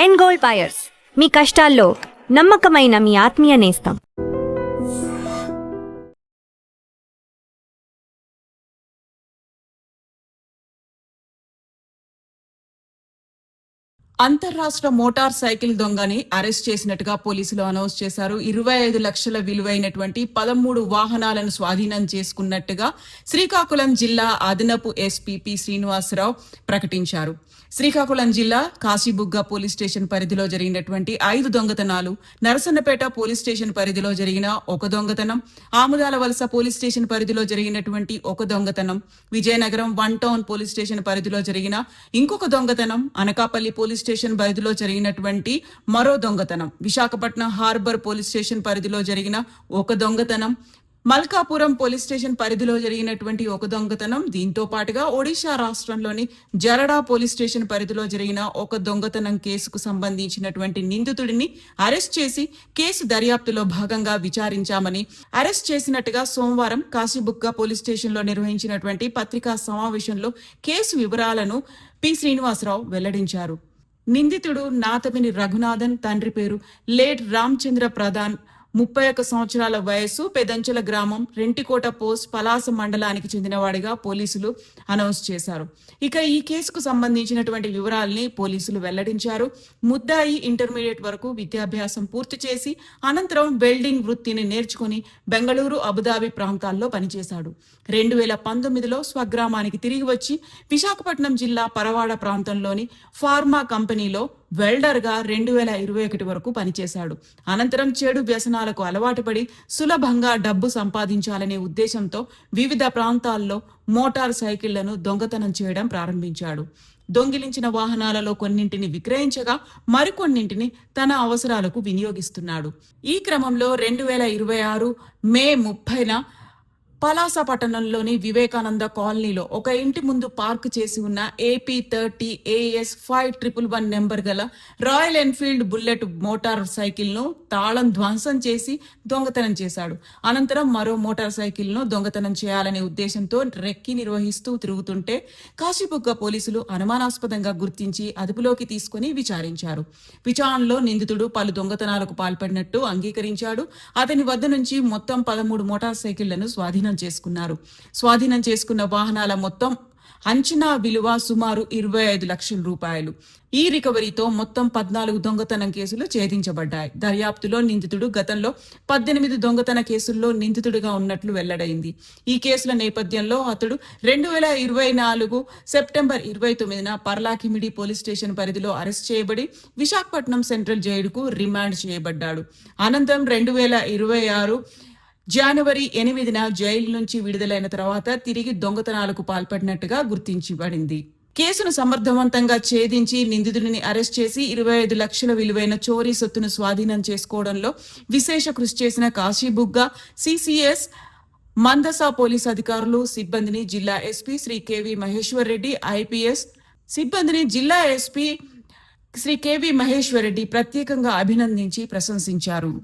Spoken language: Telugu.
ఎండ్ గోల్డ్ బయర్స్, మీ కష్టాల్లో నమ్మకమైన మీ ఆత్మీయ నేస్తం. అంతర్రాష్ట్ర మోటార్ సైకిల్ దొంగని అరెస్ట్ చేసినట్టుగా పోలీసులు అనౌన్స్ చేశారు. 25 లక్షల విలువైనటువంటి 13 వాహనాలను స్వాధీనం చేసుకున్నట్టుగా శ్రీకాకుళం జిల్లా అదనపు ఎస్పీ పి శ్రీనివాసరావు ప్రకటించారు. శ్రీకాకుళం జిల్లా కాశీబుగ్గ పోలీస్ స్టేషన్ పరిధిలో జరిగినటువంటి 5 దొంగతనాలు, నరసన్నపేట పోలీస్ స్టేషన్ పరిధిలో జరిగిన 1 దొంగతనం, ఆముదాల వలస పోలీస్ స్టేషన్ పరిధిలో జరిగినటువంటి 1 దొంగతనం, విజయనగరం 1 టౌన్ పోలీస్ స్టేషన్ పరిధిలో జరిగిన ఇంకొక దొంగతనం, అనకాపల్లి పోలీస్ స్టేషన్ పరిధిలో జరిగినటువంటి మరో దొంగతనం, విశాఖపట్నం హార్బర్ పోలీస్ స్టేషన్ పరిధిలో జరిగిన 1 దొంగతనం, మల్కాపురం పోలీస్ స్టేషన్ పరిధిలో జరిగినటువంటి 1 దొంగతనం, దీంతో పాటుగా ఒడిశా రాష్ట్రంలోని జరడా పోలీస్ స్టేషన్ పరిధిలో జరిగిన 1 దొంగతనం కేసుకు సంబంధించినటువంటి నిందితుడిని అరెస్ట్ చేసి కేసు దర్యాప్తులో భాగంగా విచారించామని, అరెస్ట్ చేసినట్టుగా సోమవారం కాశీబుగ్గ పోలీస్ స్టేషన్లో నిర్వహించినటువంటి పత్రికా సమావేశంలో కేసు వివరాలను పి శ్రీనివాసరావు వెల్లడించారు. నిందితుడు నాతమిని రఘునాథన్, తండ్రి పేరు లేట్ రామచంద్ర ప్రధాన్, 31 సంవత్సరాల వయస్సు, పెదంచెల గ్రామం, రెంటికోట పోస్ట్, పలాస మండలానికి చెందినవాడిగా పోలీసులు అనౌన్స్ చేశారు. ఇక ఈ కేసుకు సంబంధించినటువంటి వివరాల్ని పోలీసులు వెల్లడించారు. ముద్దాయి ఇంటర్మీడియట్ వరకు విద్యాభ్యాసం పూర్తి చేసి అనంతరం వెల్డింగ్ వృత్తిని నేర్చుకుని బెంగళూరు, అబుదాబి ప్రాంతాల్లో పనిచేశాడు. 2019లో స్వగ్రామానికి తిరిగి వచ్చి విశాఖపట్నం జిల్లా పరవాడ ప్రాంతంలోని ఫార్మా కంపెనీలో వెల్డర్గా 2021 వరకు పనిచేశాడు. అనంతరం చెడు వ్యసనాలకు అలవాటుపడి సులభంగా డబ్బు సంపాదించాలనే ఉద్దేశంతో వివిధ ప్రాంతాల్లో మోటార్ సైకిళ్లను దొంగతనం చేయడం ప్రారంభించాడు. దొంగిలించిన వాహనాలలో కొన్నింటిని విక్రయించగా మరికొన్నింటిని తన అవసరాలకు వినియోగిస్తున్నాడు. ఈ క్రమంలో 2026 మే 30న పలాస పట్టణంలోని వివేకానంద కాలనీలో ఒక ఇంటి ముందు పార్క్ చేసి ఉన్న AP30 AS 5111 నెంబర్ గల royal Enfield bullet motor cycle ను తాళం ధ్వంసం చేసి దొంగతనం చేశాడు. అనంతరం మరో మోటార్ సైకిల్ ను దొంగతనం చేయాలనే ఉద్దేశంతో రెక్కి నిర్వహిస్తూ తిరుగుతుంటే కాశీబుగ్గ పోలీసులు అనుమానాస్పదంగా గుర్తించి అదుపులోకి తీసుకుని విచారించారు. విచారణలో నిందితుడు పలు దొంగతనాలకు పాల్పడినట్టు అంగీకరించాడు. అతని వద్ద నుంచి మొత్తం 13 మోటార్ సైకిళ్లను స్వాధీనం చేసుకున్న వాహనాల మొత్తం అంచనా విలువ సుమారు 25 లక్షల రూపాయలు. ఈ రికవరీతో మొత్తం 14 దొంగతనం కేసులు ఛేదించబడ్డాయి. దర్యాప్తులో నిందితుడు గతంలో 18 దొంగతన కేసుల్లో నిందితుడిగా ఉన్నట్లు వెల్లడైంది. ఈ కేసుల నేపథ్యంలో అతడు 2024 సెప్టెంబర్ 29న పర్లాకిమిడి పోలీస్ స్టేషన్ పరిధిలో అరెస్ట్ చేయబడి విశాఖపట్నం సెంట్రల్ జైలుకు రిమాండ్ చేయబడ్డాడు. అనంతరం 2026 జనవరి 8న జైలు నుంచి విడుదలైన తర్వాత తిరిగి దొంగతనాలకు పాల్పడినట్టుగా గుర్తించబడింది. కేసును సమర్థవంతంగా ఛేదించి నిందితుడిని అరెస్ట్ చేసి 25 లక్షల విలువైన చోరీ సొత్తును స్వాధీనం చేసుకోవడంలో విశేష కృషి చేసిన కాశీబుగ్గ సిసిఎస్ మందస పోలీసు అధికారులు సిబ్బందిని జిల్లా SP Shri KV Maheshwar Reddy, IPS సిబ్బందిని జిల్లా ఎస్పీ శ్రీ కెవి మహేశ్వర్ రెడ్డి ప్రత్యేకంగా అభినందించి ప్రశంసించారు.